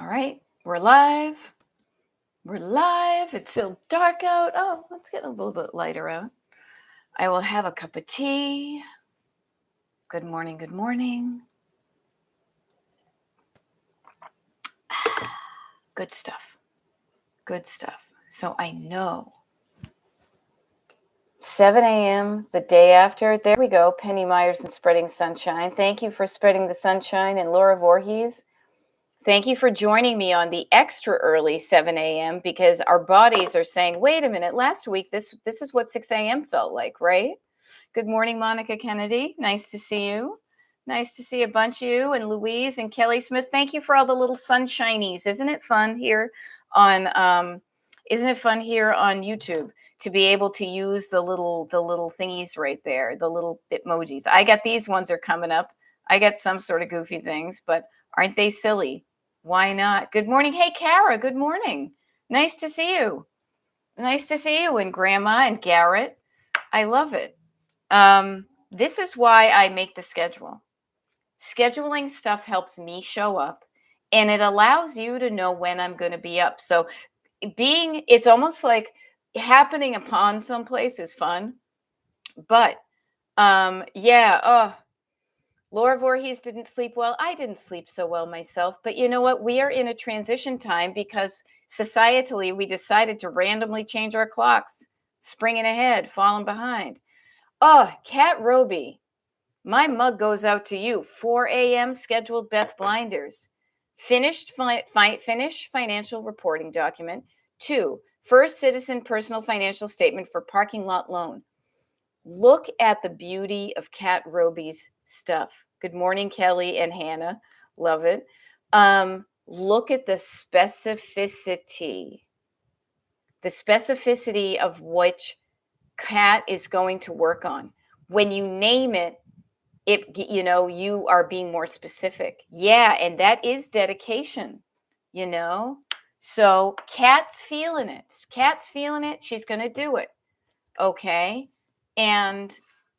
right, we're live. We're live. It's still dark out. Oh, let's get a little bit lighter out. I will have a cup of tea. Good morning. Good morning. Good stuff. Good stuff. So I know 7 a.m. the day after. There we go. Penny Myers and Spreading Sunshine. Thank you for spreading the sunshine. And Laura Voorhees, thank you for joining me on the extra early 7 a.m. because our bodies are saying, wait a minute, last week, this is what 6 a.m. felt like, right? Good morning, Monica Kennedy. Nice to see you. Nice to see a bunch of you, and Louise and Kelly Smith. Thank you for all the little sunshinies. Isn't it fun here on YouTube to be able to use the little thingies right there, the little emojis? I got these ones are coming up. I got some sort of goofy things, but aren't they silly? Why not? Good morning. Hey, Kara, good morning. Nice to see you. Nice to see you, and Grandma and Garrett. I love it. This is why I make the schedule. Scheduling stuff helps me show up, and it allows you to know when I'm going to be up. So it's almost like happening upon someplace is fun. But Laura Voorhees didn't sleep well. I didn't sleep so well myself. But you know what? We are in a transition time because societally we decided to randomly change our clocks, springing ahead, falling behind. Oh, Kat Roby, my mug goes out to you. 4 a.m. scheduled Beth Blinders. Finish financial reporting document. 2, First Citizen personal financial statement for parking lot loan. Look at the beauty of Kat Roby's stuff. Good morning, Kelly and Hannah. Love it. Look at the specificity. The specificity of which Kat is going to work on. When you name it, you are being more specific. Yeah, and that is dedication, So Kat's feeling it. She's going to do it. Okay. And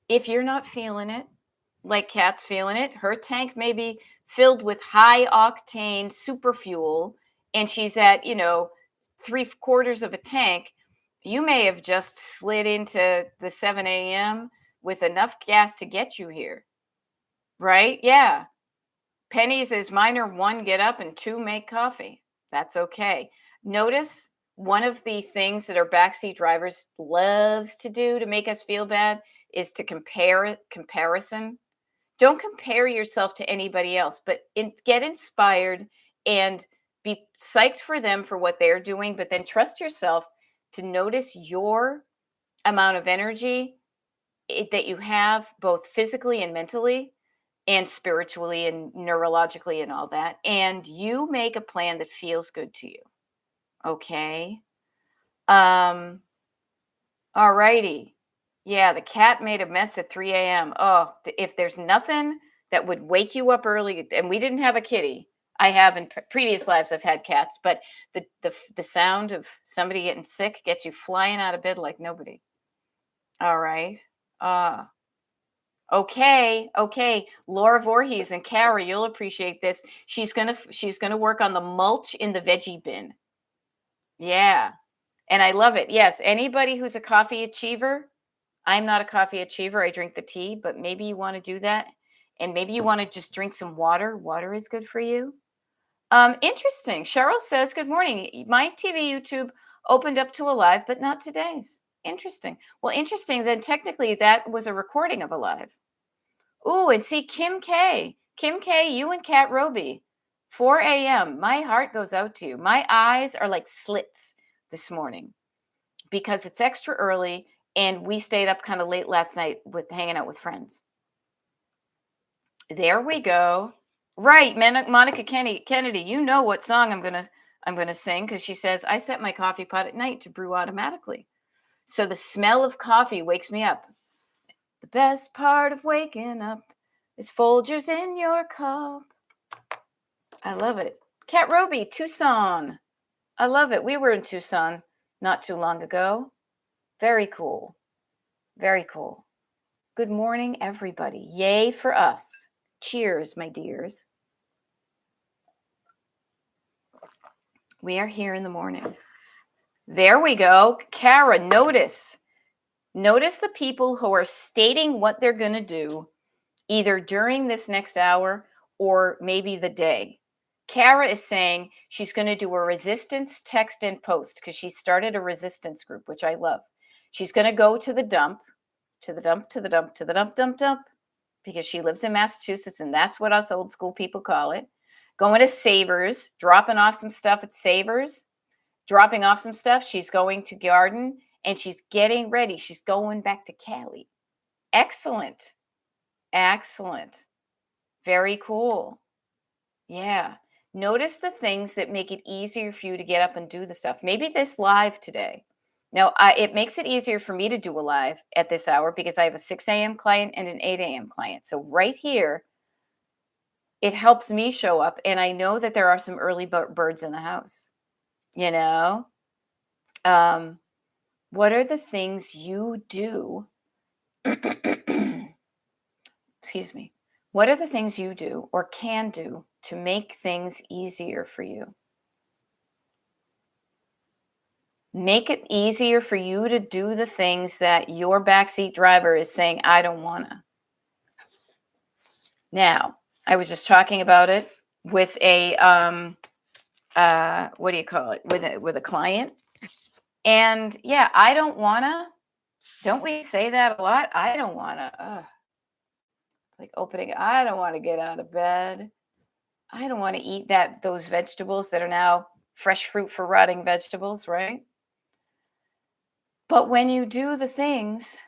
if you're not feeling it, like Kat's feeling it, her tank may be filled with high octane super fuel, and she's at, 3/4 of a tank. You may have just slid into the 7 a.m. with enough gas to get you here. Right? Yeah. Penny's is mine are 1, get up, and 2, make coffee. That's okay. Notice one of the things that our backseat drivers loves to do to make us feel bad is to comparison. Don't compare yourself to anybody else, but get inspired and be psyched for them for what they're doing, but then trust yourself to notice your amount of energy that you have both physically and mentally and spiritually and neurologically and all that. And you make a plan that feels good to you. Okay. All righty. Yeah, the cat made a mess at 3 a.m. Oh, if there's nothing that would wake you up early, and we didn't have a kitty. I have in previous lives, I've had cats, but the sound of somebody getting sick gets you flying out of bed like nobody. All right. Okay. Laura Voorhees and Kara, you'll appreciate this. She's gonna work on the mulch in the veggie bin. Yeah. And I love it. Yes. Anybody who's a coffee achiever, I'm not a coffee achiever. I drink the tea, but maybe you want to do that. And maybe you want to just drink some water. Water is good for you. Interesting. Cheryl says, good morning. My TV YouTube opened up to a live, but not today's. Interesting. Well, interesting. Then technically that was a recording of a live. Ooh, and see Kim K. Kim K, you and Kat Roby. 4 a.m. My heart goes out to you. My eyes are like slits this morning because it's extra early and we stayed up kind of late last night with hanging out with friends. There we go. Right, Monica Kennedy, you know what song I'm gonna sing because she says I set my coffee pot at night to brew automatically. So the smell of coffee wakes me up. The best part of waking up is Folgers in your cup. I love it. Kat Roby, Tucson. I love it. We were in Tucson not too long ago. Very cool. Very cool. Good morning, everybody. Yay for us. Cheers, my dears. We are here in the morning. There we go. Kara, notice the people who are stating what they're going to do either during this next hour or maybe the day. Kara is saying she's going to do a resistance text and post because she started a resistance group, which I love. She's going to go to the dump, to the dump, to the dump, to the dump, dump, dump, because she lives in Massachusetts and that's what us old school people call it. Going to Savers, dropping off some stuff at Savers, dropping off some stuff. She's going to Garden and she's getting ready. She's going back to Cali. Excellent. Excellent. Very cool. Yeah. Notice the things that make it easier for you to get up and do the stuff. Maybe this live today. Now, it makes it easier for me to do a live at this hour because I have a 6 a.m. client and an 8 a.m. client. So right here, it helps me show up. And I know that there are some early birds in the house. You know, what are the things you do? Excuse me. What are the things you do or can do to make things easier for you? Make it easier for you to do the things that your backseat driver is saying, I don't want to. Now, I was just talking about it with a, what do you call it? With a client. And yeah, I don't want to. Don't we say that a lot? I don't want to. It's like opening, I don't want to get out of bed. I don't want to eat those vegetables that are now fresh fruit for rotting vegetables, right? But when you do the things,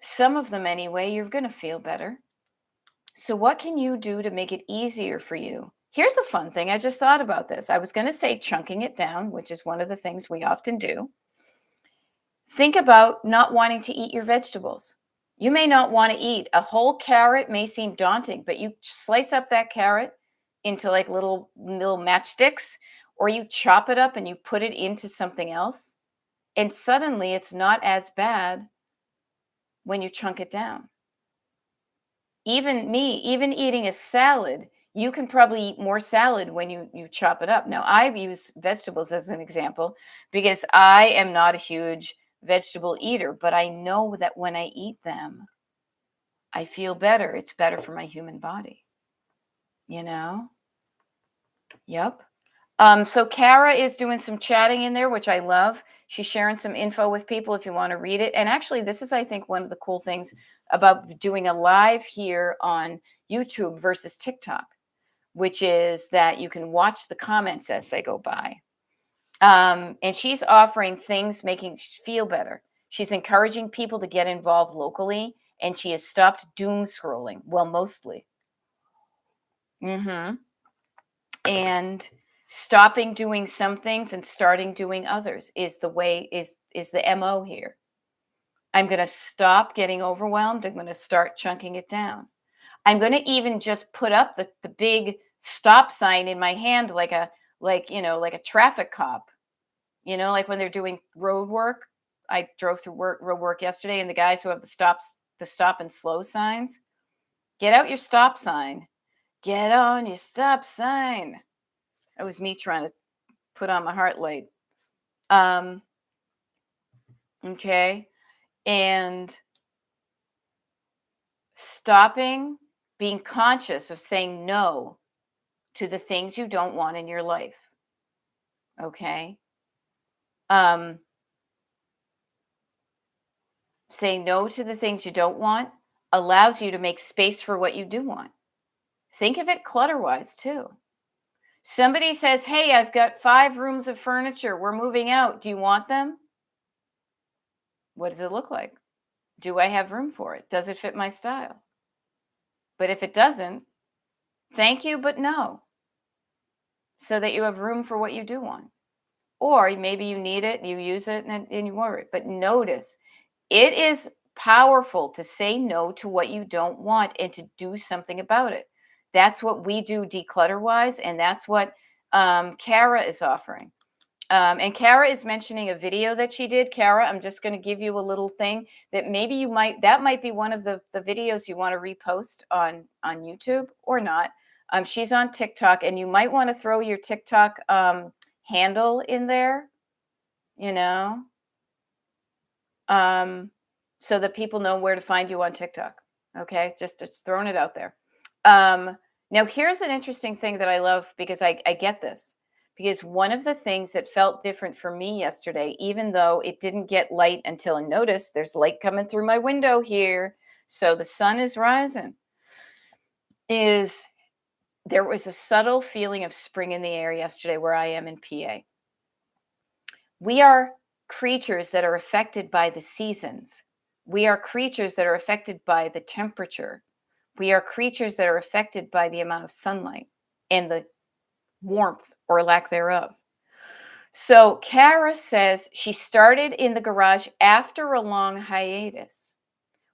some of them anyway, you're going to feel better. So what can you do to make it easier for you? Here's a fun thing. I just thought about this. I was going to say chunking it down, which is one of the things we often do. Think about not wanting to eat your vegetables. You may not want to eat a whole carrot, may seem daunting, but you slice up that carrot into like little matchsticks, or you chop it up and you put it into something else. And suddenly it's not as bad when you chunk it down. Even eating a salad, you can probably eat more salad when you chop it up. Now, I use vegetables as an example because I am not a huge vegetable eater, but I know that when I eat them, I feel better. It's better for my human body, you know? Yep. So Kara is doing some chatting in there, which I love. She's sharing some info with people if you want to read it. And actually, this is, I think, one of the cool things about doing a live here on YouTube versus TikTok, which is that you can watch the comments as they go by. And she's offering things making you feel better. She's encouraging people to get involved locally, and she has stopped doom scrolling. Well, mostly. And stopping doing some things and starting doing others is the way, is the MO here. I'm going to stop getting overwhelmed. I'm going to start chunking it down. I'm going to even just put up the big stop sign in my hand like a traffic cop. You know, like when they're doing road work. I drove through road work yesterday, and the guys who have the stop and slow signs, get out your stop sign. Get on your stop sign. That was me trying to put on my heart light. Okay. And stopping, being conscious of saying no to the things you don't want in your life. Okay. Saying no to the things you don't want allows you to make space for what you do want. Think of it clutter-wise too. Somebody says, hey, I've got 5 rooms of furniture. We're moving out. Do you want them? What does it look like? Do I have room for it? Does it fit my style? But if it doesn't, thank you, but no. So that you have room for what you do want. Or maybe you need it, you use it, and you worry. But notice, it is powerful to say no to what you don't want and to do something about it. That's what we do declutter-wise, and that's what Kara is offering. And Kara is mentioning a video that she did. Kara, I'm just going to give you a little thing that maybe that might be one of the videos you want to repost on YouTube or not. She's on TikTok, and you might want to throw your TikTok handle in there, you know, so that people know where to find you on TikTok. Okay, just throwing it out there. Now, here's an interesting thing that I love because I get this. Because one of the things that felt different for me yesterday, even though it didn't get light until, and notice there's light coming through my window here, so the sun is rising, is there was a subtle feeling of spring in the air yesterday where I am in PA. We are creatures that are affected by the seasons. We are creatures that are affected by the temperature. We are creatures that are affected by the amount of sunlight and the warmth or lack thereof. So Kara says she started in the garage after a long hiatus.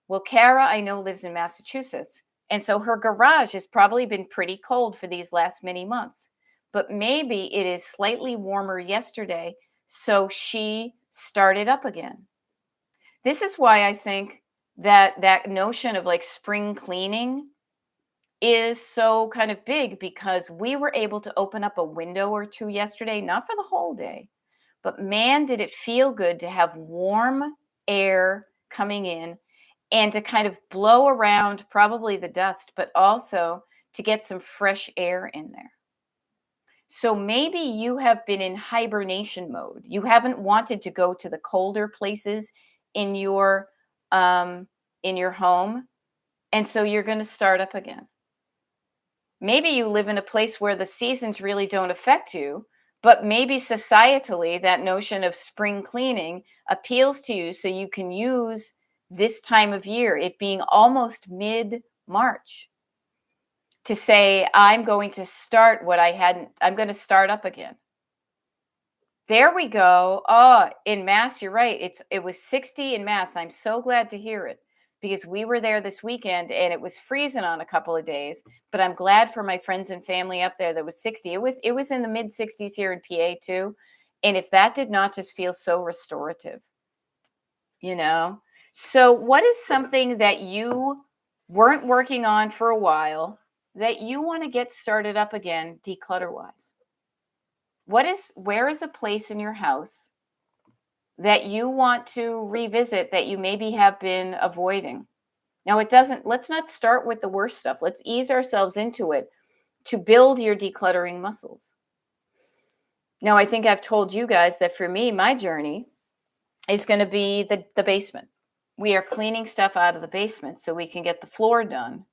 Well, Kara, I know, lives in Massachusetts. And so her garage has probably been pretty cold for these last many months. But maybe it is slightly warmer yesterday. So she started up again. This is why I think that notion of like spring cleaning is so kind of big, because we were able to open up a window or two yesterday, not for the whole day, but man, did it feel good to have warm air coming in and to kind of blow around probably the dust, but also to get some fresh air in there. So maybe you have been in hibernation mode. You haven't wanted to go to the colder places in your home, and so you're going to start up again. Maybe you live in a place where the seasons really don't affect you, but maybe societally that notion of spring cleaning appeals to you, so you can use this time of year, it being almost mid-March, to say, I'm going to start what I hadn't, I'm going to start up again. There we go. Oh, in Mass, you're right. It was 60 in Mass. I'm so glad to hear it, because we were there this weekend and it was freezing on a couple of days, but I'm glad for my friends and family up there that was 60. It was in the mid 60s here in PA too. And if that did not just feel so restorative, you know? So what is something that you weren't working on for a while that you want to get started up again declutter wise? Where is a place in your house that you want to revisit that you maybe have been avoiding? Now, let's not start with the worst stuff. Let's ease ourselves into it to build your decluttering muscles. Now, I think I've told you guys that for me, my journey is going to be the basement. We are cleaning stuff out of the basement so we can get the floor done,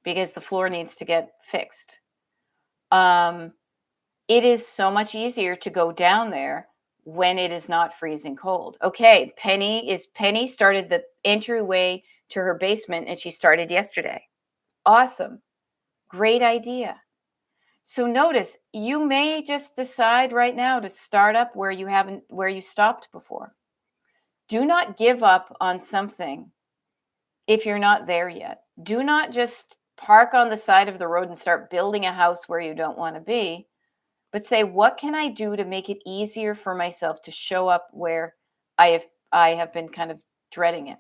because the floor needs to get fixed. It is so much easier to go down there when it is not freezing cold. Okay, Penny started the entryway to her basement, and she started yesterday. Awesome. Great idea. So notice, you may just decide right now to start up where you stopped before. Do not give up on something if you're not there yet. Do not just park on the side of the road and start building a house where you don't want to be, but say, what can I do to make it easier for myself to show up where I have been kind of dreading it.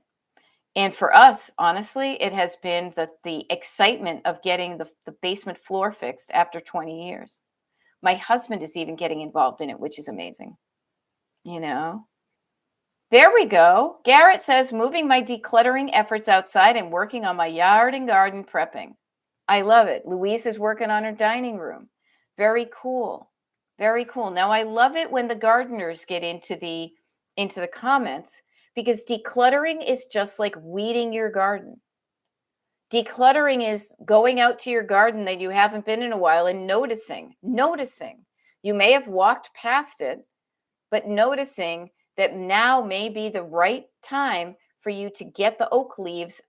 And for us, honestly, it has been the excitement of getting the basement floor fixed after 20 years. My husband is even getting involved in it, which is amazing. You know, there we go. Garrett says, moving my decluttering efforts outside and working on my yard and garden prepping. I love it. Louise is working on her dining room. Very cool. Very cool. Now, I love it when the gardeners get into the comments, because decluttering is just like weeding your garden. Decluttering is going out to your garden that you haven't been in a while and noticing. You may have walked past it, but noticing that now may be the right time for you to get the oak leaves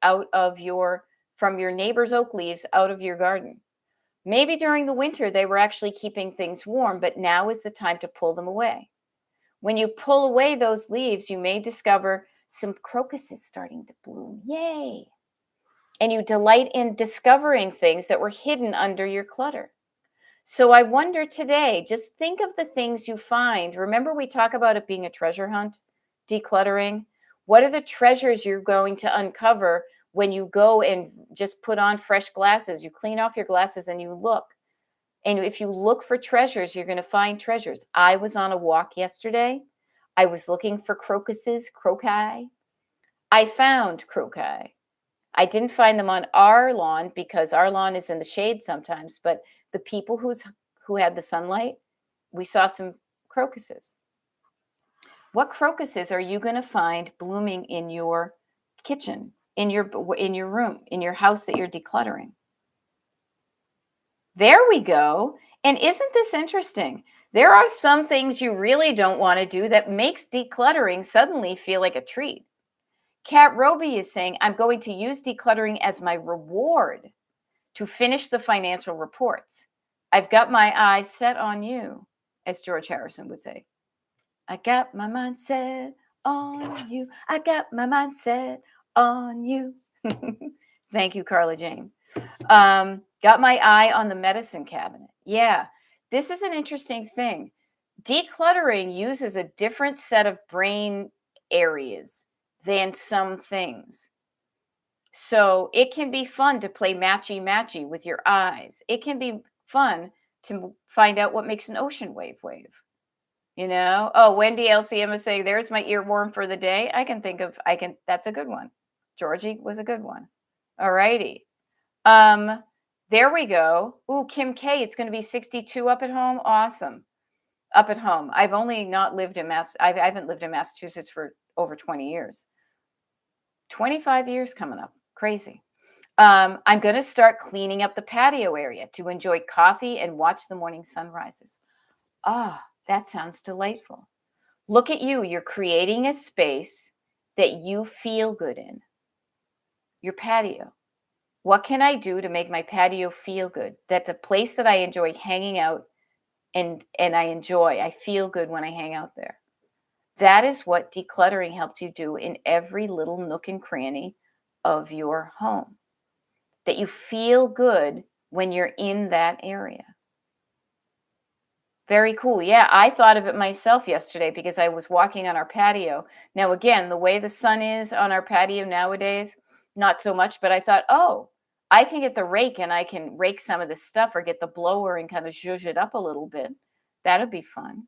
from your neighbor's oak leaves out of your garden. Maybe during the winter, they were actually keeping things warm, but now is the time to pull them away. When you pull away those leaves, you may discover some crocuses starting to bloom. Yay! And you delight in discovering things that were hidden under your clutter. So I wonder today, just think of the things you find. Remember, we talk about it being a treasure hunt, decluttering. What are the treasures you're going to uncover when you go and just put on fresh glasses? You clean off your glasses and you look. And if you look for treasures, you're going to find treasures. I was on a walk yesterday. I was looking for croci. I found croci. I didn't find them on our lawn because our lawn is in the shade sometimes, but the people who had the sunlight, we saw some crocuses. What crocuses are you going to find blooming in your kitchen, in your room, in your house that you're decluttering? There we go. And isn't this interesting? There are some things you really don't want to do that makes decluttering suddenly feel like a treat. Kat Roby is saying, I'm going to use decluttering as my reward to finish the financial reports. I've got my eyes set on you, as George Harrison would say. I got my mind set on you. I got my mind set on you. Thank you, Carla Jane. Got my eye on the medicine cabinet. Yeah, this is an interesting thing. Decluttering uses a different set of brain areas than some things. So it can be fun to play matchy-matchy with your eyes. It can be fun to find out what makes an ocean wave wave. Oh, Wendy LCM is saying, there's my earworm for the day. That's a good one. Georgie was a good one. All righty. There we go. Ooh, Kim K, it's going to be 62 up at home. Awesome. Up at home. I've only not lived in I haven't lived in Massachusetts for over 20 years. 25 years coming up. Crazy. I'm going to start cleaning up the patio area to enjoy coffee and watch the morning sunrises. Ah, that sounds delightful. Look at you. You're creating a space that you feel good in. Your patio. What can I do to make my patio feel good? That's a place that I enjoy hanging out and I feel good when I hang out there. That is what decluttering helps you do in every little nook and cranny of your home. That you feel good when you're in that area. Very cool. Yeah, I thought of it myself yesterday because I was walking on our patio. Now, again, the way the sun is on our patio nowadays, not so much, but I thought, oh, I can get the rake and I can rake some of this stuff or get the blower and kind of zhuzh it up a little bit. That'll be fun.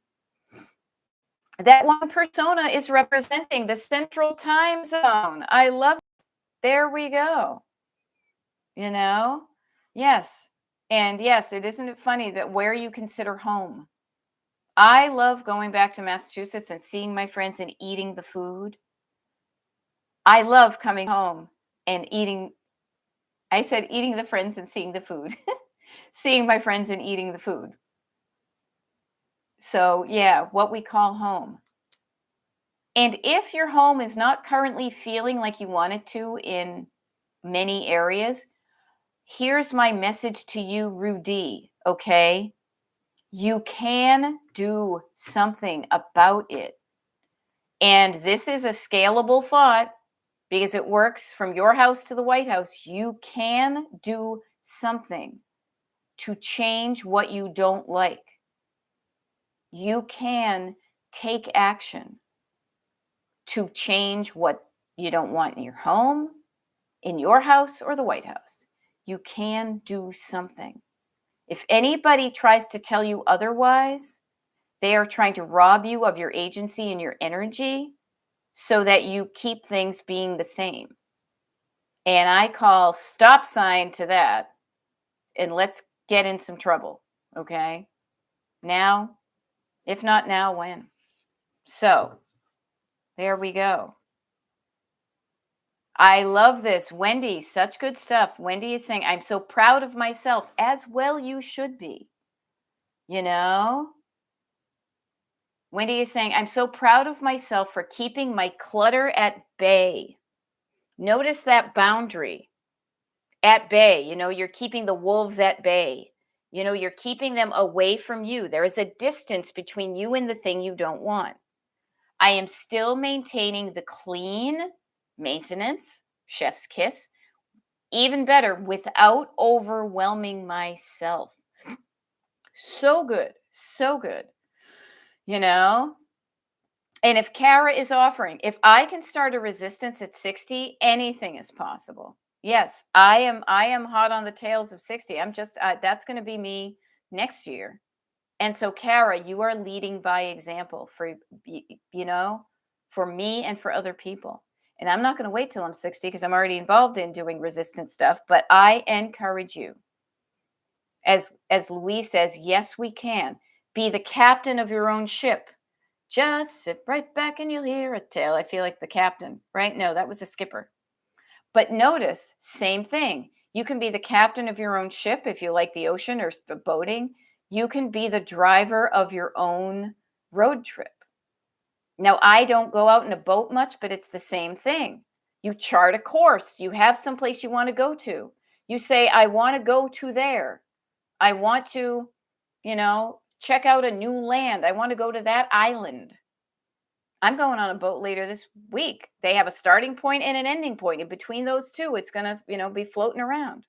That one persona is representing the Central Time Zone. I love it. There we go. Yes. And yes, isn't it funny that where you consider home? I love going back to Massachusetts and seeing my friends and eating the food. I love coming home and eating. I said eating the friends and seeing the food. Seeing my friends and eating the food. So yeah, what we call home. And if your home is not currently feeling like you want it to in many areas, here's my message to you, Rudy, okay? You can do something about it. And this is a scalable thought because it works from your house to the White House. You can do something to change what you don't like. You can take action to change what you don't want in your home, in your house, or the White House. You can do something. If anybody tries to tell you otherwise, they are trying to rob you of your agency and your energy so that you keep things being the same. And I call stop sign to that, and let's get in some trouble, okay? Now, if not now, when? So, there we go. I love this. Wendy, such good stuff. Wendy is saying, I'm so proud of myself. As well you should be. Wendy is saying, I'm so proud of myself for keeping my clutter at bay. Notice that boundary. At bay. You're keeping the wolves at bay. You're keeping them away from you. There is a distance between you and the thing you don't want. I am still maintaining the clean maintenance, chef's kiss, even better, without overwhelming myself. So good. So good. And if Kara is offering, if I can start a resistance at 60, anything is possible. Yes, I am hot on the tails of 60. I'm just, that's going to be me next year. And so, Kara, you are leading by example for, for me and for other people. And I'm not going to wait till I'm 60 because I'm already involved in doing resistance stuff. But I encourage you, as Louise says, yes, we can. Be the captain of your own ship. Just sit right back and you'll hear a tale. I feel like the captain, right? No, that was a skipper. But notice, same thing. You can be the captain of your own ship if you like the ocean or the boating. You can be the driver of your own road trip. Now, I don't go out in a boat much, but it's the same thing. You chart a course. You have someplace you want to go to. You say, I want to go to there. I want to, check out a new land. I want to go to that island. I'm going on a boat later this week. They have a starting point and an ending point. In between those two, it's going to, be floating around.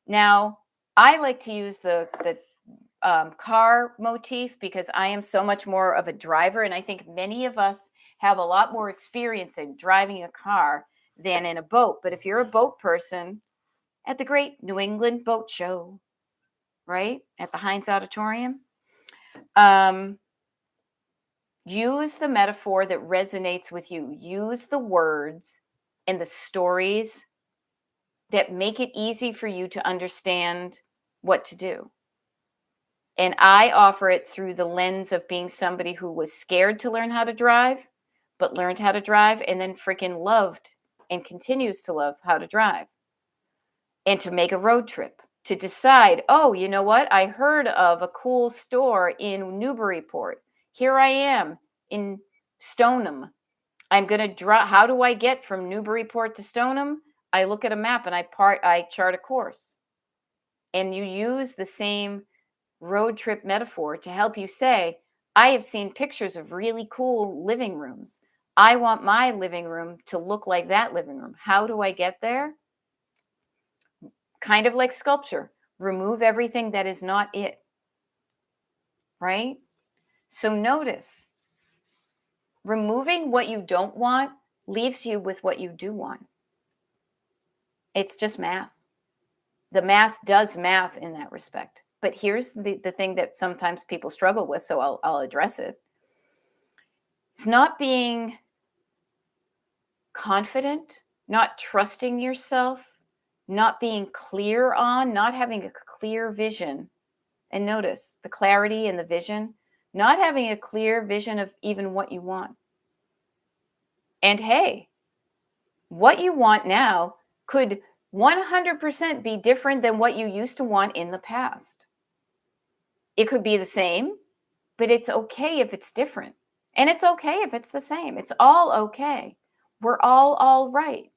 Now, I like to use the car motif because I am so much more of a driver. And I think many of us have a lot more experience in driving a car than in a boat. But if you're a boat person, at the Great New England Boat Show, right? At the Heinz Auditorium, use the metaphor that resonates with you. Use the words and the stories that make it easy for you to understand what to do. And I offer it through the lens of being somebody who was scared to learn how to drive, but learned how to drive and then freaking loved and continues to love how to drive. And to make a road trip, to decide, oh, you know what? I heard of a cool store in Newburyport. Here I am in Stoneham. I'm going to drive. How do I get from Newburyport to Stoneham? I look at a map and I chart a course. And you use the same road trip metaphor to help you say, I have seen pictures of really cool living rooms. I want my living room to look like that living room. How do I get there? Kind of like sculpture. Remove everything that is not it. Right? So notice, removing what you don't want leaves you with what you do want. It's just math. The math does math in that respect. But here's the thing that sometimes people struggle with, so I'll address it. It's not being confident, not trusting yourself, not being clear on, not having a clear vision. And notice the clarity and the vision, not having a clear vision of even what you want. And hey, what you want now could 100% be different than what you used to want in the past. It could be the same, but it's okay if it's different. And it's okay if it's the same. It's all okay. We're all right,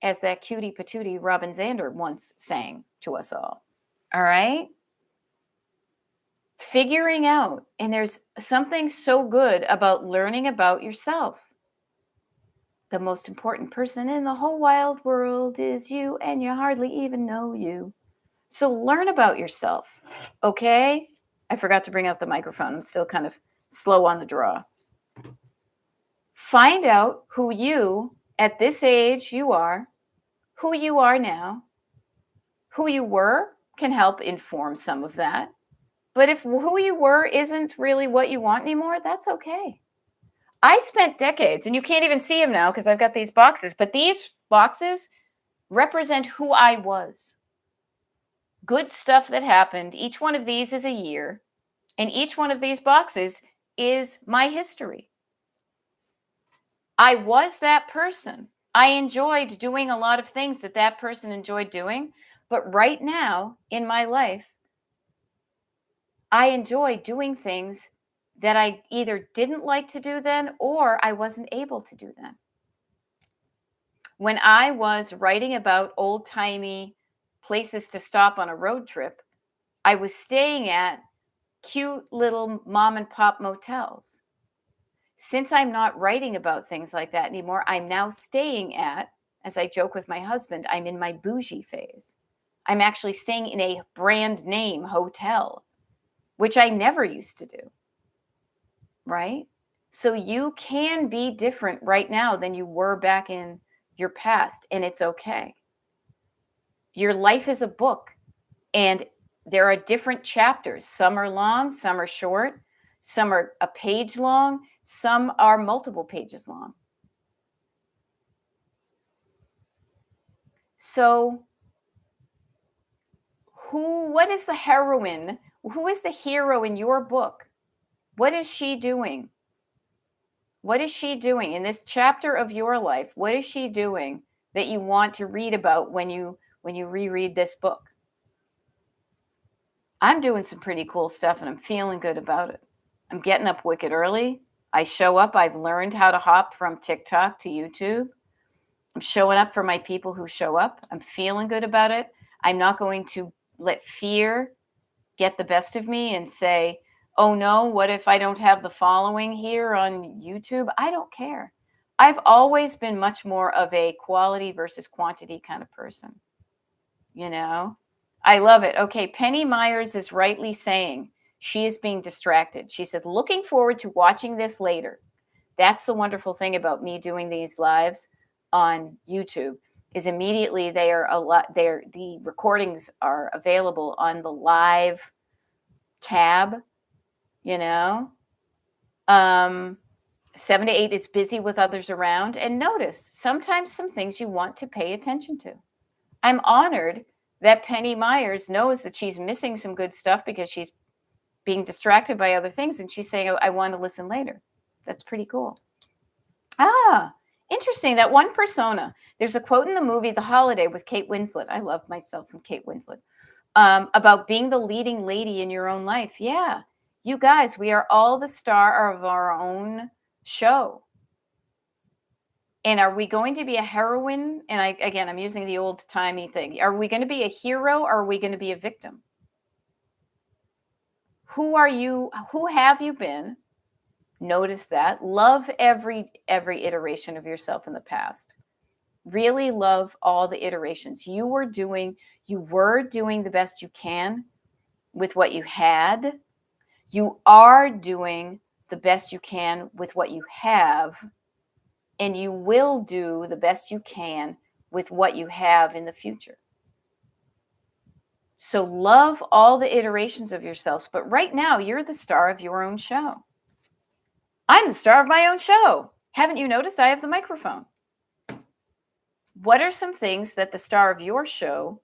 as that cutie patootie Robin Zander once sang to us all. All right? Figuring out, and there's something so good about learning about yourself. The most important person in the whole wild world is you, and you hardly even know you. So learn about yourself, okay? I forgot to bring out the microphone. I'm still kind of slow on the draw. Find out who you, at this age you are, who you are now. Who you were can help inform some of that. But if who you were isn't really what you want anymore, that's okay. I spent decades, and you can't even see them now because I've got these boxes, but these boxes represent who I was. Good stuff that happened. Each one of these is a year, and each one of these boxes is my history. I was that person. I enjoyed doing a lot of things that person enjoyed doing, but right now in my life, I enjoy doing things that I either didn't like to do then or I wasn't able to do then. When I was writing about old-timey places to stop on a road trip, I was staying at cute little mom and pop motels. Since I'm not writing about things like that anymore, I'm now staying at, as I joke with my husband, I'm in my bougie phase. I'm actually staying in a brand name hotel, which I never used to do. Right? So you can be different right now than you were back in your past, and it's okay. Your life is a book, and there are different chapters. Some are long, some are short, some are a page long, some are multiple pages long. So what is the heroine? Who is the hero in your book? What is she doing? What is she doing in this chapter of your life? What is she doing that you want to read about when you reread this book? I'm doing some pretty cool stuff and I'm feeling good about it. I'm getting up wicked early. I show up. I've learned how to hop from TikTok to YouTube. I'm showing up for my people who show up. I'm feeling good about it. I'm not going to let fear get the best of me and say, oh no, what if I don't have the following here on YouTube? I don't care. I've always been much more of a quality versus quantity kind of person. You know, I love it. Okay, Penny Myers is rightly saying she is being distracted. She says, looking forward to watching this later. That's the wonderful thing about me doing these lives on YouTube is immediately the recordings are available on the live tab, you know. 7 to 8 is busy with others around. And notice sometimes some things you want to pay attention to. I'm honored that Penny Myers knows that she's missing some good stuff because she's being distracted by other things. And she's saying, I want to listen later. That's pretty cool. Interesting. That one persona. There's a quote in the movie The Holiday with Kate Winslet. I love myself from Kate Winslet. About being the leading lady in your own life. Yeah. You guys, we are all the star of our own show. And are we going to be a heroine? And I'm using the old timey thing. Are we going to be a hero or are we going to be a victim? Who are you? Who have you been? Notice that. Love every iteration of yourself in the past. Really love all the iterations. You were doing the best you can with what you had. You are doing the best you can with what you have. And you will do the best you can with what you have in the future. So love all the iterations of yourselves. But right now, you're the star of your own show. I'm the star of my own show. Haven't you noticed I have the microphone? What are some things that the star of your show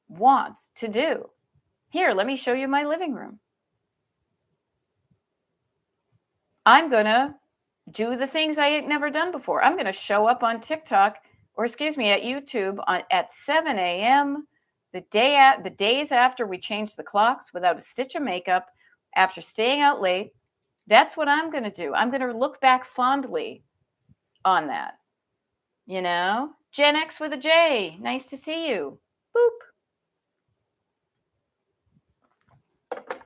wants to do? Here, let me show you my living room. I'm going to do the things I had never done before. I'm going to show up on TikTok, at YouTube at 7 a.m. the days after we changed the clocks without a stitch of makeup, after staying out late. That's what I'm going to do. I'm going to look back fondly on that. You know, Gen X with a J. Nice to see you. Boop.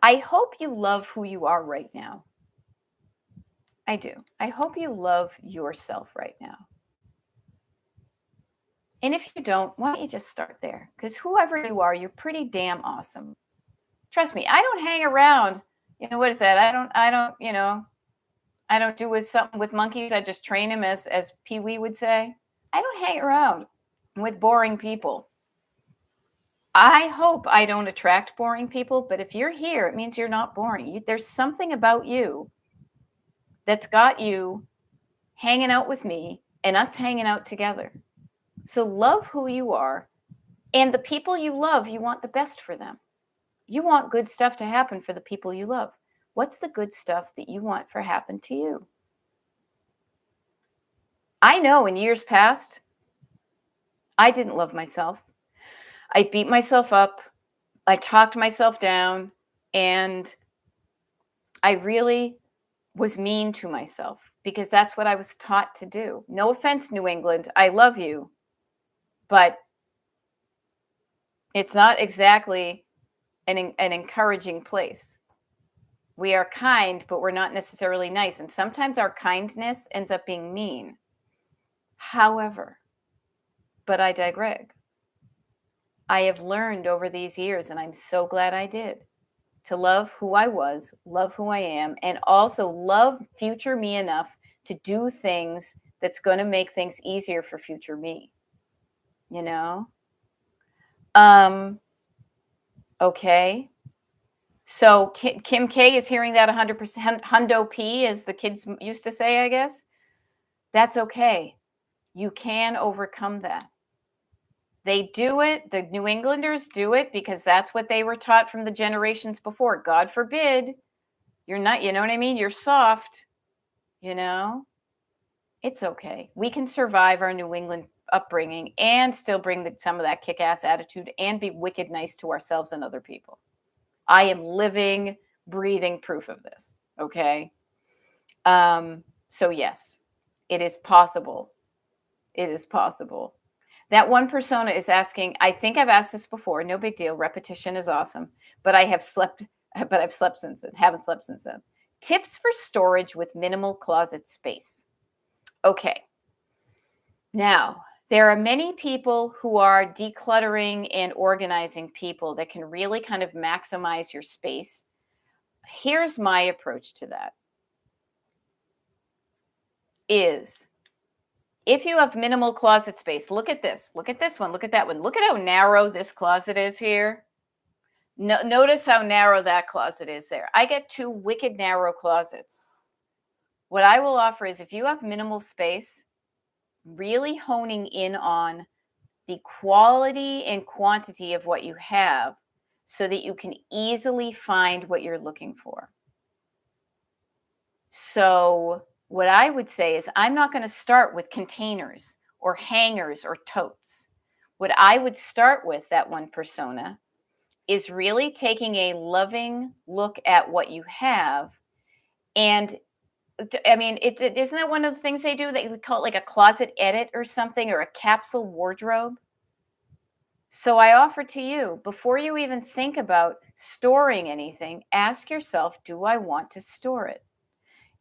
I hope you love who you are right now. I do. I hope you love yourself right now. And if you don't, why don't you just start there? Because whoever you are, you're pretty damn awesome. Trust me, I don't hang around. You know, what is that? I don't do something with monkeys. I just train them, as Pee Wee would say. I don't hang around with boring people. I hope I don't attract boring people, but if you're here, it means you're not boring. There's something about you that's got you hanging out with me and us hanging out together. So love who you are, and the people you love, you want the best for them. You want good stuff to happen for the people you love. What's the good stuff that you want for happen to you? I know in years past, I didn't love myself. I beat myself up. I talked myself down, and I really was mean to myself because that's what I was taught to do. No offense, New England. I love you, but it's not exactly an encouraging place. We are kind, but we're not necessarily nice. And sometimes our kindness ends up being mean. However, but I digress. I have learned over these years, and I'm so glad I did, to love who I was, love who I am, and also love future me enough to do things that's going to make things easier for future me. You know? Okay. So Kim K is hearing that 100%, hundo P, as the kids used to say, I guess. That's okay. You can overcome that. They do it. The New Englanders do it because that's what they were taught from the generations before. God forbid you're not, you know what I mean? You're soft, you know? It's okay. We can survive our New England upbringing and still bring some of that kick ass attitude and be wicked nice to ourselves and other people. I am living, breathing proof of this. Okay. So, yes, it is possible. It is possible. That one persona is asking, I think I've asked this before. No big deal. Repetition is awesome. But I've slept since then. Haven't slept since then. Tips for storage with minimal closet space. Okay. Now, there are many people who are decluttering and organizing people that can really kind of maximize your space. Here's my approach to that is if you have minimal closet space, look at this one, look at that one. Look at how narrow this closet is here. Notice how narrow that closet is there. I get 2 wicked narrow closets. What I will offer is if you have minimal space, really honing in on the quality and quantity of what you have so that you can easily find what you're looking for. So, what I would say is I'm not going to start with containers or hangers or totes. What I would start with, that one persona, is really taking a loving look at what you have. And I mean, isn't that one of the things they do? They call it like a closet edit or something, or a capsule wardrobe. So I offer to you, before you even think about storing anything, ask yourself, do I want to store it?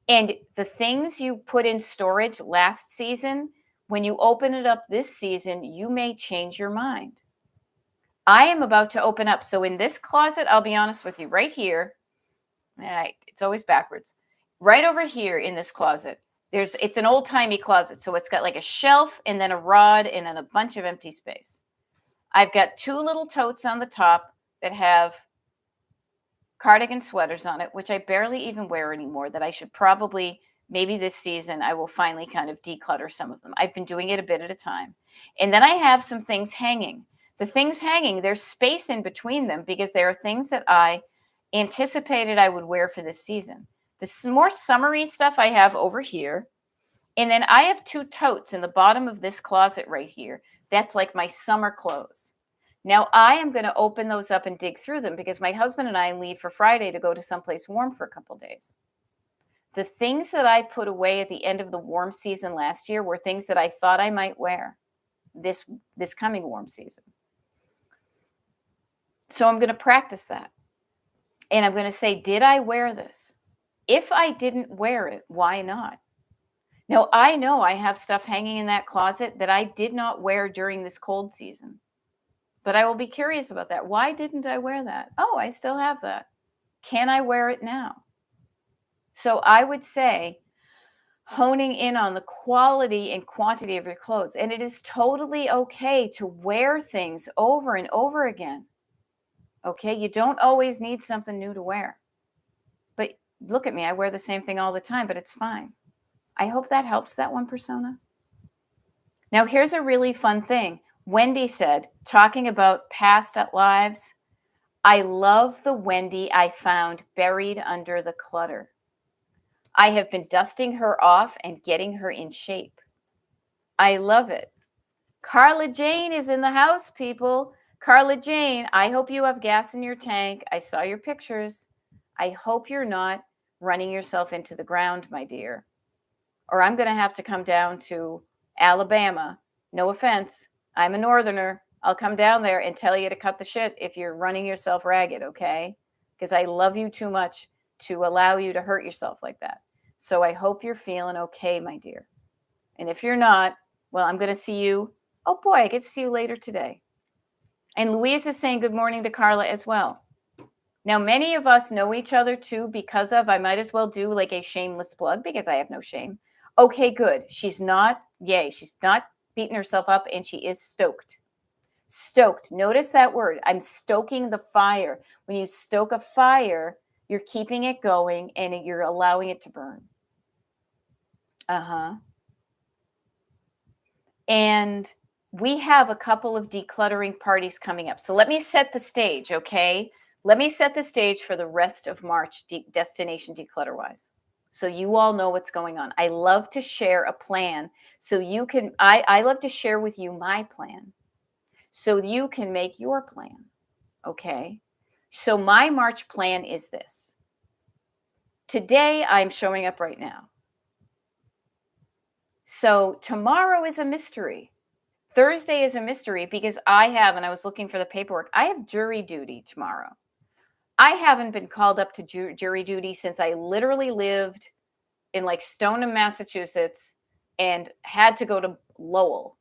And the things you put in storage last season, when you open it up this season, you may change your mind. I am about to open up. So in this closet, I'll be honest with you, right here, it's always backwards. Right over here in this closet, it's an old-timey closet. So it's got like a shelf and then a rod and then a bunch of empty space. I've got 2 little totes on the top that have cardigan sweaters on it, which I barely even wear anymore, that I should probably, maybe this season, I will finally kind of declutter some of them. I've been doing it a bit at a time. And then I have some things hanging. The things hanging, there's space in between them because there are things that I anticipated I would wear for this season. The more summery stuff I have over here. And then I have 2 totes in the bottom of this closet right here. That's like my summer clothes. Now I am going to open those up and dig through them because my husband and I leave for Friday to go to someplace warm for a couple days. The things that I put away at the end of the warm season last year were things that I thought I might wear this coming warm season. So I'm going to practice that. And I'm going to say, did I wear this? If I didn't wear it, why not? Now, I know I have stuff hanging in that closet that I did not wear during this cold season. But I will be curious about that. Why didn't I wear that? Oh, I still have that. Can I wear it now? So I would say honing in on the quality and quantity of your clothes. And it is totally okay to wear things over and over again. Okay, you don't always need something new to wear. But look at me, I wear the same thing all the time, but it's fine. I hope that helps that one persona. Now, here's a really fun thing. Wendy said, talking about past lives, I love the Wendy I found buried under the clutter. I have been dusting her off and getting her in shape. I love it. Carla Jane is in the house, people. Carla Jane, I hope you have gas in your tank. I saw your pictures. I hope you're not running yourself into the ground, my dear. Or I'm going to have to come down to Alabama. No offense. I'm a northerner. I'll come down there and tell you to cut the shit if you're running yourself ragged, okay? Because I love you too much to allow you to hurt yourself like that. So I hope you're feeling okay, my dear. And if you're not, well, I'm going to see you. Oh, boy, I get to see you later today. And Louise is saying good morning to Carla as well. Now, many of us know each other, too, because of, I might as well do like a shameless plug because I have no shame. Okay, good. She's not, yay, she's not beating herself up and she is stoked. Stoked. Notice that word. I'm stoking the fire. When you stoke a fire, you're keeping it going and you're allowing it to burn. And we have a couple of decluttering parties coming up. So let me set the stage, okay? Let me set the stage for the rest of March, Destination Declutter-wise. So you all know what's going on. I love to share a plan so you can, I love to share with you my plan so you can make your plan, okay? So my March plan is this. Today, I'm showing up right now. So tomorrow is a mystery. Thursday is a mystery because I have, and I was looking for the paperwork, I have jury duty tomorrow. I haven't been called up to jury duty since I literally lived in like Stoneham, Massachusetts, and had to go to Lowell.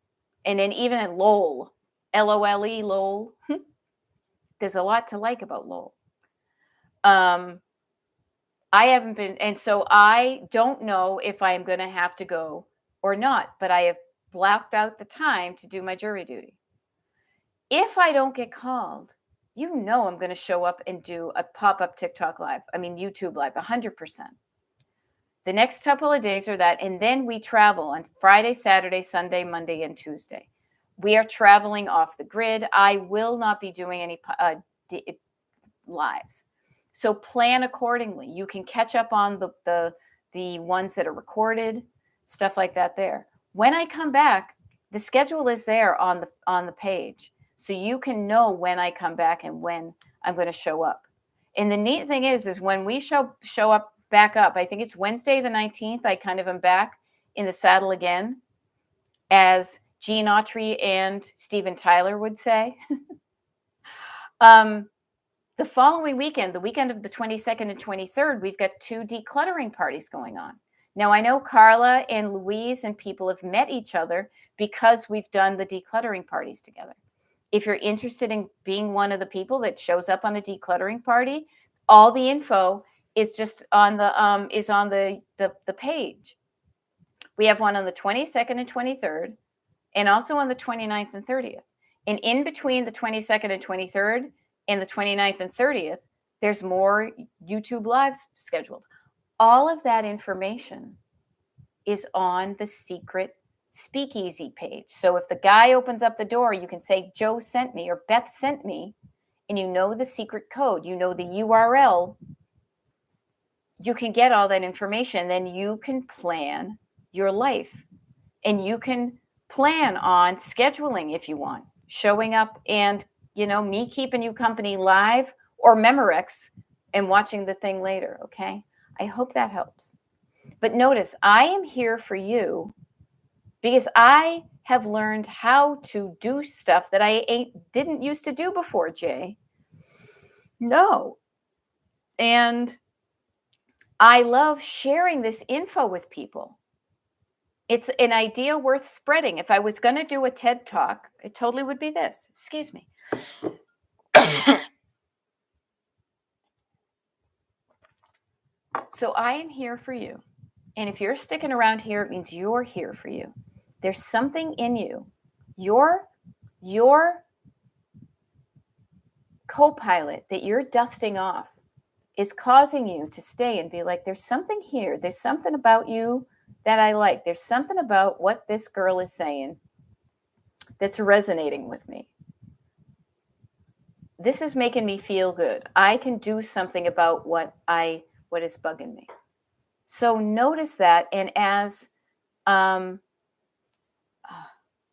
And then even at Lowell, L-O-L-E, Lowell, there's a lot to like about Lowell. I haven't been, and so I don't know if I'm going to have to go or not, but I have blocked out the time to do my jury duty. If I don't get called, you know I'm going to show up and do a pop-up TikTok live. I mean, YouTube live, 100%. The next couple of days are that, and then we travel on Friday, Saturday, Sunday, Monday, and Tuesday. We are traveling off the grid. I will not be doing any lives. So plan accordingly. You can catch up on the ones that are recorded, stuff like that there. When I come back, the schedule is there on the page. So you can know when I come back and when I'm going to show up. And the neat thing is when we show up back up, I think it's Wednesday the 19th, I kind of am back in the saddle again, as Gene Autry and Steven Tyler would say. The following weekend, the weekend of the 22nd and 23rd, we've got 2 decluttering parties going on. Now, I know Carla and Louise and people have met each other because we've done the decluttering parties together. If you're interested in being one of the people that shows up on a decluttering party, all the info is just on the page. We have one on the 22nd and 23rd, and also on the 29th and 30th. And in between the 22nd and 23rd and the 29th and 30th, there's more YouTube lives scheduled. All of that information is on the secret speakeasy page. So if the guy opens up the door, you can say, Joe sent me or Beth sent me, and you know the secret code, you know the URL, you can get all that information. Then you can plan your life, and you can plan on scheduling if you want, showing up and, me keeping you company live or Memorex and watching the thing later. Okay. I hope that helps. But notice, I am here for you because I have learned how to do stuff that I didn't used to do before, Jay. No. And I love sharing this info with people. It's an idea worth spreading. If I was going to do a TED Talk, it totally would be this. Excuse me. So I am here for you. And if you're sticking around here, it means you're here for you. There's something in you. Your co-pilot that you're dusting off is causing you to stay and be like, there's something here. There's something about you that I like. There's something about what this girl is saying that's resonating with me. This is making me feel good. I can do something about what is bugging me. So notice that. And as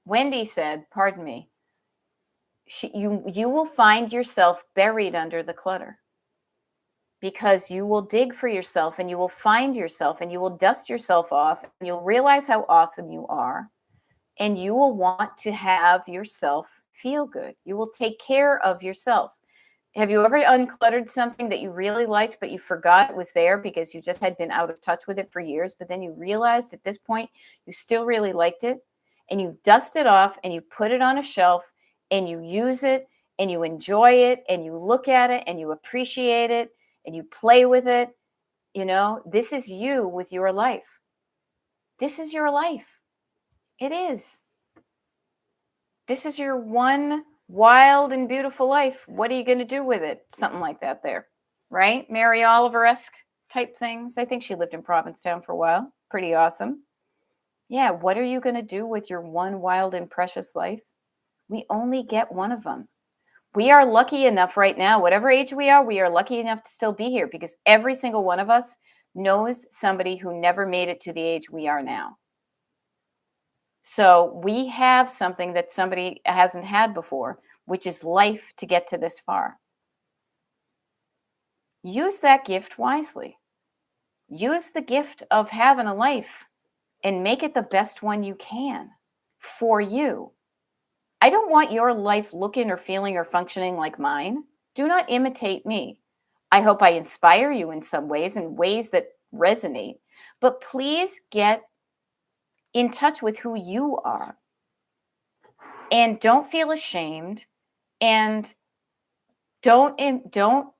Wendy said, pardon me, you will find yourself buried under the clutter, because you will dig for yourself and you will find yourself and you will dust yourself off and you'll realize how awesome you are, and you will want to have yourself feel good. You will take care of yourself. Have you ever uncluttered something that you really liked, but you forgot it was there because you just had been out of touch with it for years, but then you realized at this point you still really liked it, and you dust it off and you put it on a shelf and you use it and you enjoy it and you look at it and you appreciate it and you play with it? This is you with your life. This is your life. It is. This is your one Wild and beautiful life. What are you going to do with it? Something like that there, right? Mary Oliver-esque type things. I think she lived in Provincetown for a while. Pretty awesome. Yeah, what are you going to do with your one wild and precious life? We only get one of them. We are lucky enough right now, whatever age we are lucky enough to still be here because every single one of us knows somebody who never made it to the age we are now. So we have something that somebody hasn't had before, which is life to get to this far. Use that gift wisely. Use the gift of having a life and make it the best one you can for you. I don't want your life looking or feeling or functioning like mine. Do not imitate me. I hope I inspire you in some ways, in ways that resonate, but please get in touch with who you are and don't feel ashamed and don't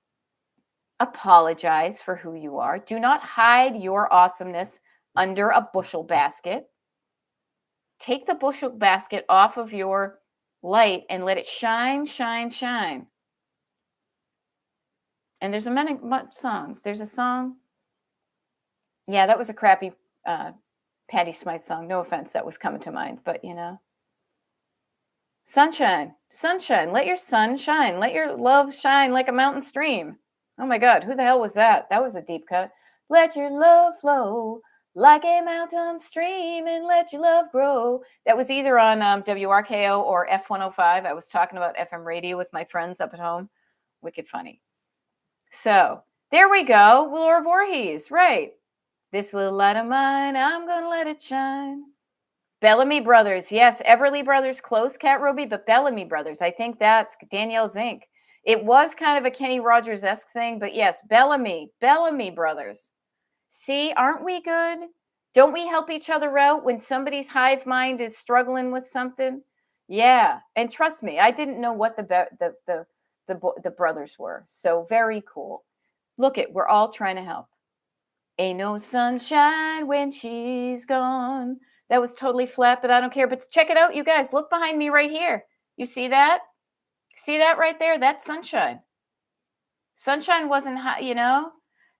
apologize for who you are. Do not hide your awesomeness under a bushel basket. Take the bushel basket off of your light and let it shine, shine, shine. And there's many songs. There's a song. Yeah, that was a crappy Patti Smythe song. No offense, that was coming to mind. But, you know, sunshine, sunshine. Let your sun shine. Let your love shine like a mountain stream. Oh, my God. Who the hell was that? That was a deep cut. Let your love flow like a mountain stream and let your love grow. That was either on WRKO or F105. I was talking about FM radio with my friends up at home. Wicked funny. So there we go. Laura Voorhees, right. This little light of mine, I'm going to let it shine. Bellamy Brothers. Yes, Everly Brothers, close, Cat Roby, but Bellamy Brothers. I think that's Danielle Zink. It was kind of a Kenny Rogers-esque thing, but yes, Bellamy Brothers. See, aren't we good? Don't we help each other out when somebody's hive mind is struggling with something? Yeah, and trust me, I didn't know what the brothers were. So very cool. Look it, we're all trying to help. Ain't no sunshine when she's gone. That was totally flat, but I don't care. But check it out, you guys. Look behind me right here. You see that? See that right there? That's sunshine. Sunshine wasn't hot, you know?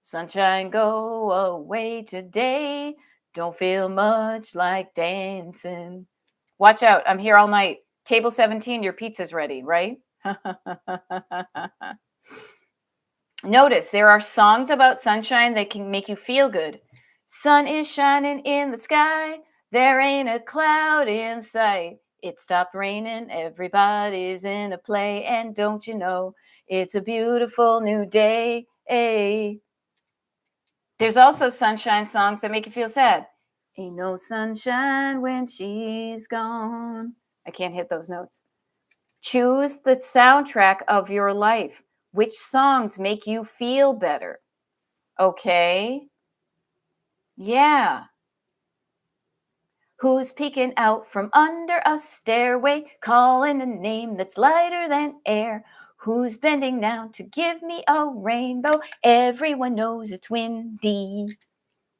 Sunshine, go away today. Don't feel much like dancing. Watch out. I'm here all night. Table 17, your pizza's ready, right? Notice there are songs about sunshine that can make you feel good. Sun is shining in the sky. There ain't a cloud in sight. It stopped raining. Everybody's in a play. And don't you know, it's a beautiful new day. Hey. There's also sunshine songs that make you feel sad. Ain't no sunshine when she's gone. I can't hit those notes. Choose the soundtrack of your life. Which songs make you feel better? Okay. Yeah. Who's peeking out from under a stairway, calling a name that's lighter than air? Who's bending down to give me a rainbow? Everyone knows it's windy.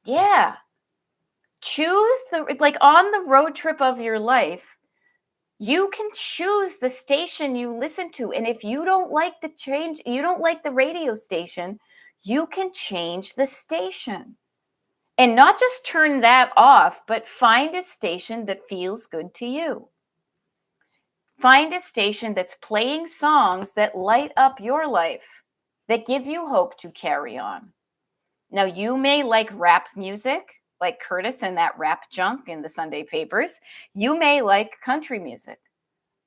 Yeah. Choose like on the road trip of your life, you can choose the station you listen to. And if you don't like you don't like the radio station, you can change the station. And not just turn that off, but find a station that feels good to you. Find a station that's playing songs that light up your life, that give you hope to carry on. Now, you may like rap music, like Curtis and that rap junk in the Sunday papers. You may like country music.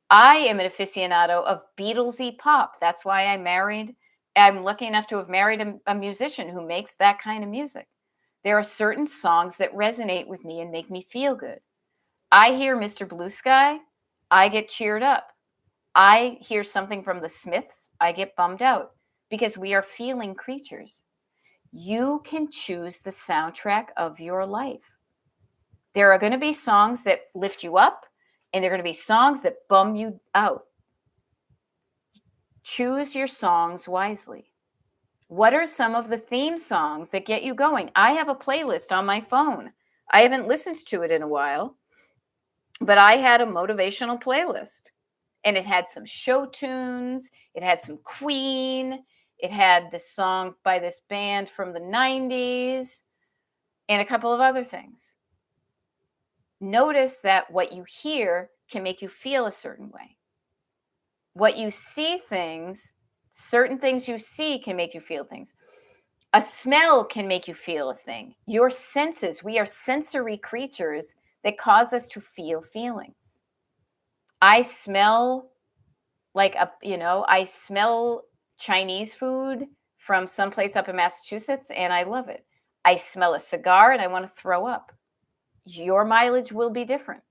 I am an aficionado of Beatlesy pop. That's why I'm lucky enough to have married a musician who makes that kind of music. There are certain songs that resonate with me and make me feel good. I hear Mr. Blue Sky, I get cheered up. I hear something from the Smiths, I get bummed out because we are feeling creatures. You can choose the soundtrack of your life. There are going to be songs that lift you up, and there are going to be songs that bum you out. Choose your songs wisely. What are some of the theme songs that get you going? I have a playlist on my phone. I haven't listened to it in a while, but I had a motivational playlist. And it had some show tunes. It had some Queen. It had this song by this band from the 90s and a couple of other things. Notice that what you hear can make you feel a certain way. What you see things, certain things you see can make you feel things. A smell can make you feel a thing. Your senses, we are sensory creatures that cause us to feel feelings. I smell I smell Chinese food from someplace up in Massachusetts and I love it. I smell a cigar and I want to throw up. Your mileage will be different.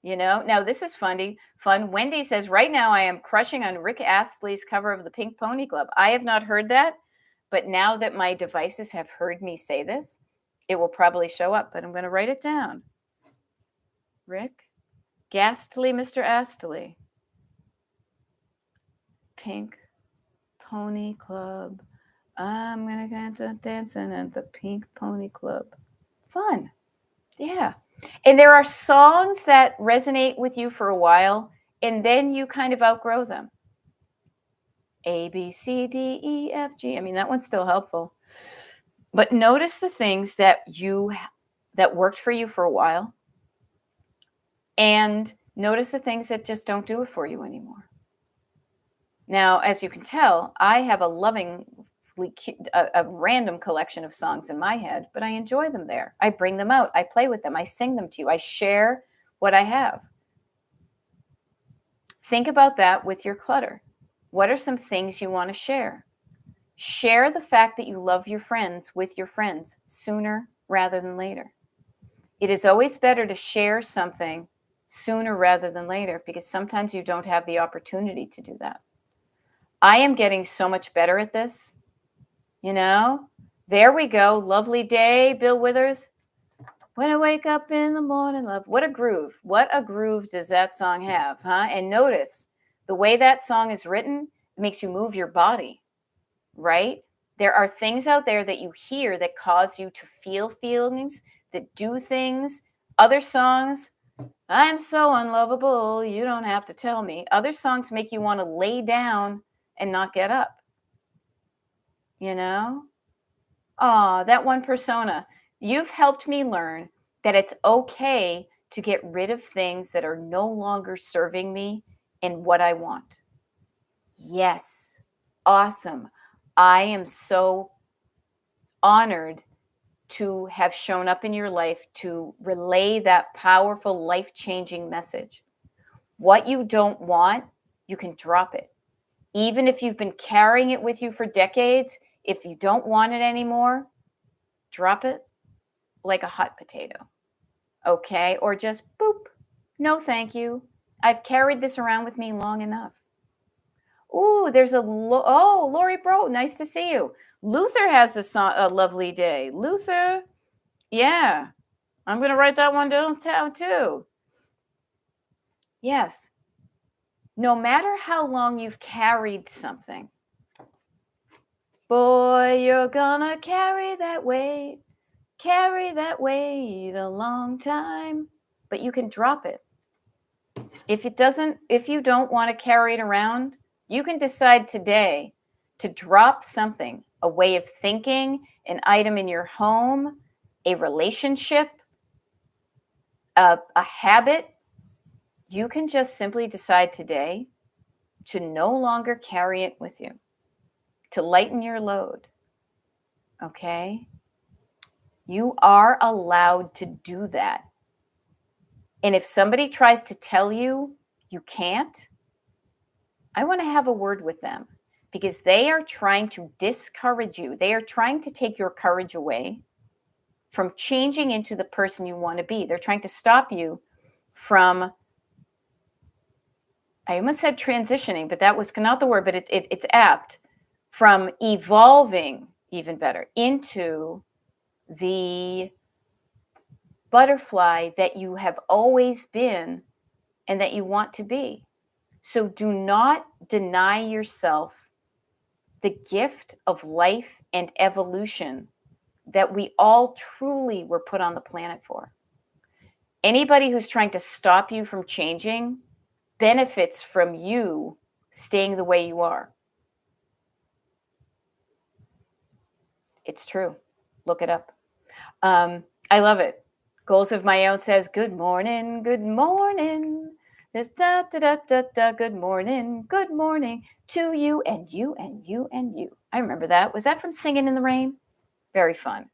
Now this is fun. Wendy says, right now I am crushing on Rick Astley's cover of the Pink Pony Club. I have not heard that, but now that my devices have heard me say this, it will probably show up, but I'm going to write it down. Rick Ghastly, Mr. Astley. Pink Pony Club. I'm going to get dancing at the Pink Pony Club. Fun. Yeah. And there are songs that resonate with you for a while, and then you kind of outgrow them. A, B, C, D, E, F, G. I mean, that one's still helpful. But notice the things that worked for you for a while, and notice the things that just don't do it for you anymore. Now, as you can tell, I have a random collection of songs in my head, but I enjoy them there. I bring them out. I play with them. I sing them to you. I share what I have. Think about that with your clutter. What are some things you want to share? Share the fact that you love your friends with your friends sooner rather than later. It is always better to share something sooner rather than later because sometimes you don't have the opportunity to do that. I am getting so much better at this. There we go. Lovely day, Bill Withers. When I wake up in the morning, love. What a groove. What a groove does that song have, huh? And notice the way that song is written, it makes you move your body, right? There are things out there that you hear that cause you to feel feelings, that do things. Other songs, I'm so unlovable, you don't have to tell me. Other songs make you want to lay down and not get up. That one persona. You've helped me learn that it's okay to get rid of things that are no longer serving me and what I want. Yes. Awesome. I am so honored to have shown up in your life to relay that powerful, life-changing message. What you don't want, you can drop it. Even if you've been carrying it with you for decades, if you don't want it anymore, drop it like a hot potato. Okay? Or just boop. No, thank you. I've carried this around with me long enough. Ooh, there's Lori Bro, nice to see you. Luther has a lovely day. Luther, yeah. I'm going to write that one down too. Yes. No matter how long you've carried something, boy, you're gonna carry that weight a long time, but you can drop it. If you don't want to carry it around, you can decide today to drop something, a way of thinking, an item in your home, a relationship, a habit. You can just simply decide today to no longer carry it with you, to lighten your load. Okay? You are allowed to do that. And if somebody tries to tell you you can't, I want to have a word with them because they are trying to discourage you. They are trying to take your courage away from changing into the person you want to be. They're trying to stop you from, I almost said transitioning, but that was not the word, but it's apt, from evolving even better into the butterfly that you have always been and that you want to be. So do not deny yourself the gift of life and evolution that we all truly were put on the planet for. Anybody who's trying to stop you from changing, benefits from you staying the way you are. It's true. Look it up. I love it. Goals of My Own says, good morning, good morning. There's da, da, da, da, da, good morning to you and you and you and you. I remember that. Was that from Singing in the Rain? Very fun.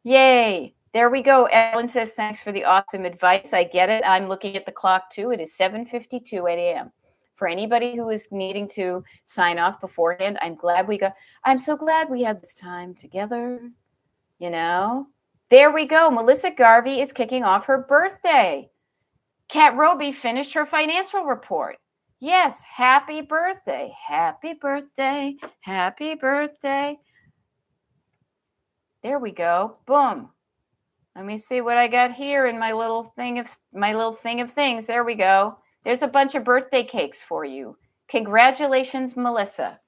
Yay. There we go. Ellen says, thanks for the awesome advice. I get it. I'm looking at the clock too. It is 7:52 a.m. For anybody who is needing to sign off beforehand, I'm so glad we had this time together. You know, there we go. Melissa Garvey is kicking off her birthday. Kat Roby finished her financial report. Yes, happy birthday. Happy birthday. Happy birthday. There we go. Boom. Let me see what I got here in my little thing of things. There we go. There's a bunch of birthday cakes for you. Congratulations, Melissa.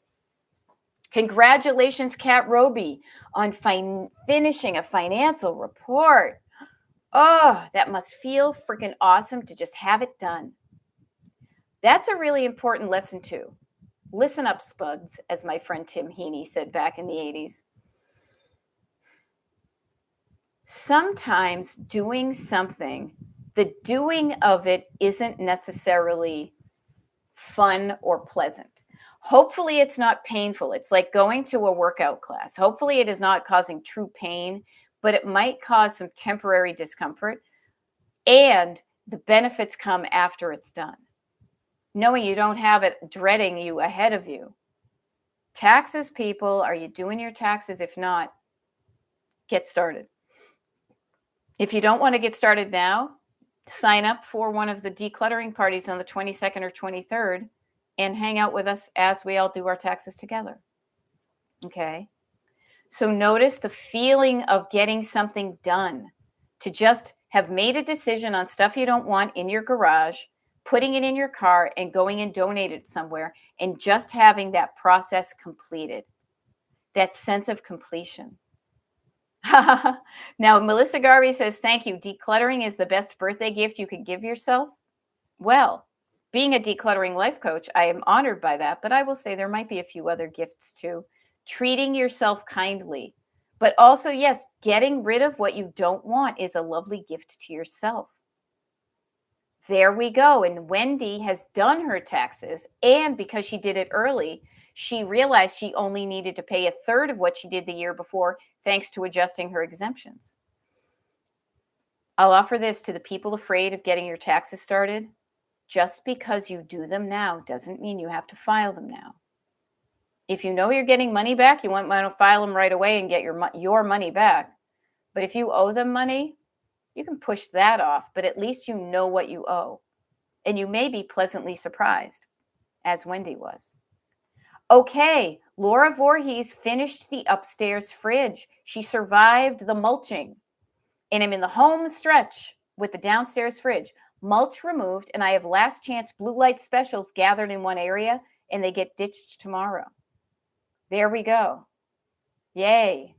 Congratulations, Kat Roby, on finishing a financial report. Oh, that must feel freaking awesome to just have it done. That's a really important lesson too. Listen up, spuds, as my friend Tim Heaney said back in the 80s. Sometimes doing something, the doing of it isn't necessarily fun or pleasant. Hopefully it's not painful. It's like going to a workout class. Hopefully it is not causing true pain, but it might cause some temporary discomfort. And the benefits come after it's done. Knowing you don't have it dreading you ahead of you. Taxes, people, are you doing your taxes? If not, get started. If you don't want to get started now, sign up for one of the decluttering parties on the 22nd or 23rd and hang out with us as we all do our taxes together. Okay. So notice the feeling of getting something done, to just have made a decision on stuff you don't want in your garage, putting it in your car and going and donate it somewhere, and just having that process completed. That sense of completion. Now, Melissa Garvey says, thank you. Decluttering is the best birthday gift you could give yourself. Well, being a decluttering life coach, I am honored by that, but I will say there might be a few other gifts too. Treating yourself kindly, but also, yes, getting rid of what you don't want is a lovely gift to yourself. There we go. And Wendy has done her taxes, and because she did it early, she realized she only needed to pay a third of what she did the year before, thanks to adjusting her exemptions. I'll offer this to the people afraid of getting your taxes started. Just because you do them now doesn't mean you have to file them now. If you know you're getting money back, you want to file them right away and get your money back. But if you owe them money, you can push that off, but at least you know what you owe. And you may be pleasantly surprised, as Wendy was. Okay, Laura Voorhees finished the upstairs fridge. She survived the mulching. And I'm in the home stretch with the downstairs fridge. Mulch removed, and I have last chance blue light specials gathered in one area, and they get ditched tomorrow. There we go. Yay.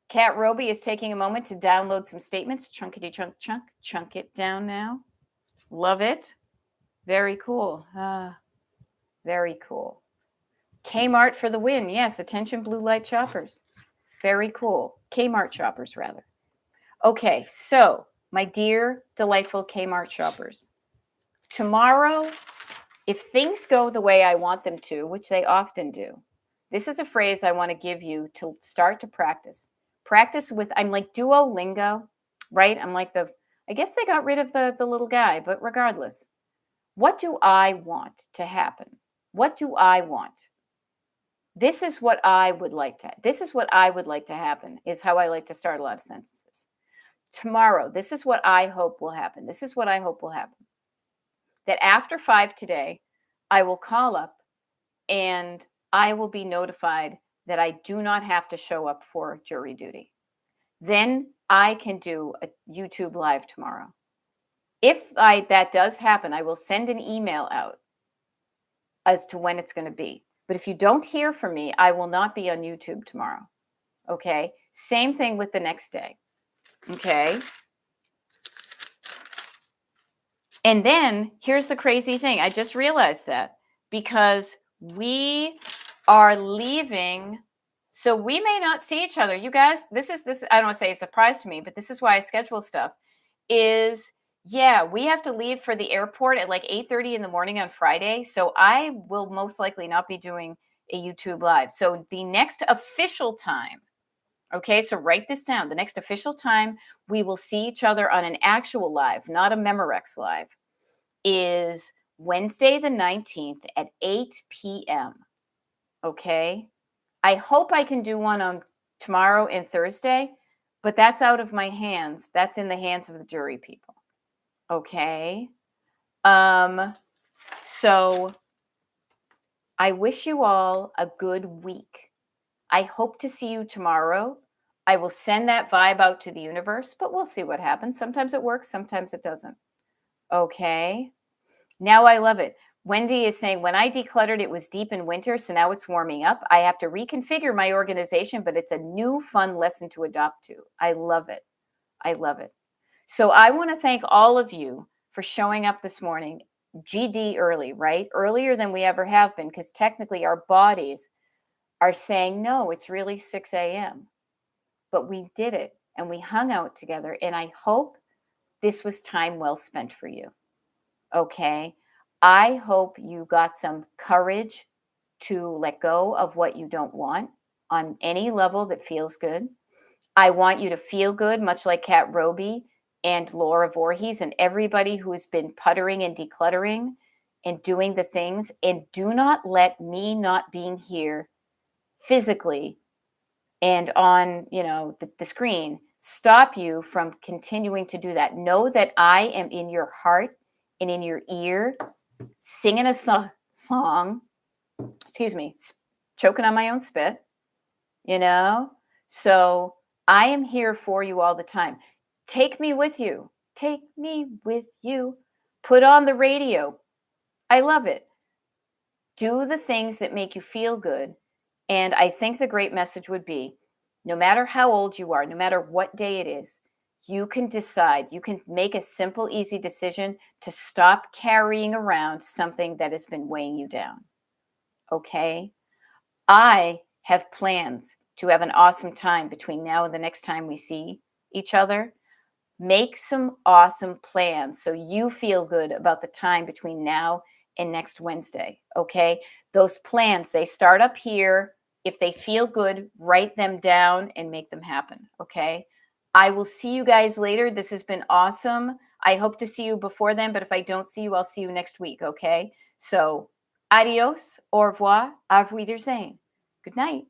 Kat Roby is taking a moment to download some statements. Chunkity chunk chunk. Chunk it down now. Love it. Very cool. Very cool. Kmart for the win. Yes, attention blue light shoppers. Very cool. Kmart shoppers, rather. Okay, so my dear, delightful Kmart shoppers, tomorrow, if things go the way I want them to, which they often do, this is a phrase I want to give you to start to practice. Practice with, I'm like Duolingo, right? I'm like I guess they got rid of the little guy, but regardless, what do I want to happen? What do I want? This is what I would like to happen, is how I like to start a lot of sentences. Tomorrow, this is what I hope will happen. This is what I hope will happen. That after 5 today, I will call up and I will be notified that I do not have to show up for jury duty. Then I can do a YouTube live tomorrow. If that does happen, I will send an email out as to when it's going to be. But if you don't hear from me, I will not be on YouTube tomorrow. Okay? Same thing with the next day. Okay? And then here's the crazy thing. I just realized that because we are leaving, so we may not see each other. You guys, this I don't want to say a surprise to me, but this is why I schedule stuff is yeah, we have to leave for the airport at like 8:30 in the morning on Friday. So I will most likely not be doing a YouTube live. So the next official time, okay, so write this down. The next official time we will see each other on an actual live, not a Memorex live, is Wednesday the 19th at 8 p.m. Okay. I hope I can do one on tomorrow and Thursday, but that's out of my hands. That's in the hands of the jury people. Okay. So I wish you all a good week. I hope to see you tomorrow. I will send that vibe out to the universe, but we'll see what happens. Sometimes it works, sometimes it doesn't. Okay. Now I love it. Wendy is saying, when I decluttered, it was deep in winter, so now it's warming up. I have to reconfigure my organization, but it's a new fun lesson to adopt to. I love it. I love it. So I want to thank all of you for showing up this morning, GD early, right? Earlier than we ever have been, because technically our bodies are saying, no, it's really 6 a.m. But we did it and we hung out together. And I hope this was time well spent for you. Okay. I hope you got some courage to let go of what you don't want on any level that feels good. I want you to feel good, much like Kat Roby and Laura Voorhees and everybody who has been puttering and decluttering and doing the things. And do not let me not being here physically and on, the screen stop you from continuing to do that. Know that I am in your heart and in your ear singing a song, excuse me, choking on my own spit, So I am here for you all the time. Take me with you. Take me with you. Put on the radio. I love it. Do the things that make you feel good. And I think the great message would be, no matter how old you are, no matter what day it is, you can decide, you can make a simple, easy decision to stop carrying around something that has been weighing you down. Okay? I have plans to have an awesome time between now and the next time we see each other. Make some awesome plans so you feel good about the time between now and next Wednesday. Okay? Those plans, they start up here. If they feel good, write them down and make them happen. Okay? I will see you guys later. This has been awesome. I hope to see you before then, but if I don't see you, I'll see you next week. Okay? So, adios, au revoir, auf Wiedersehen. Good night.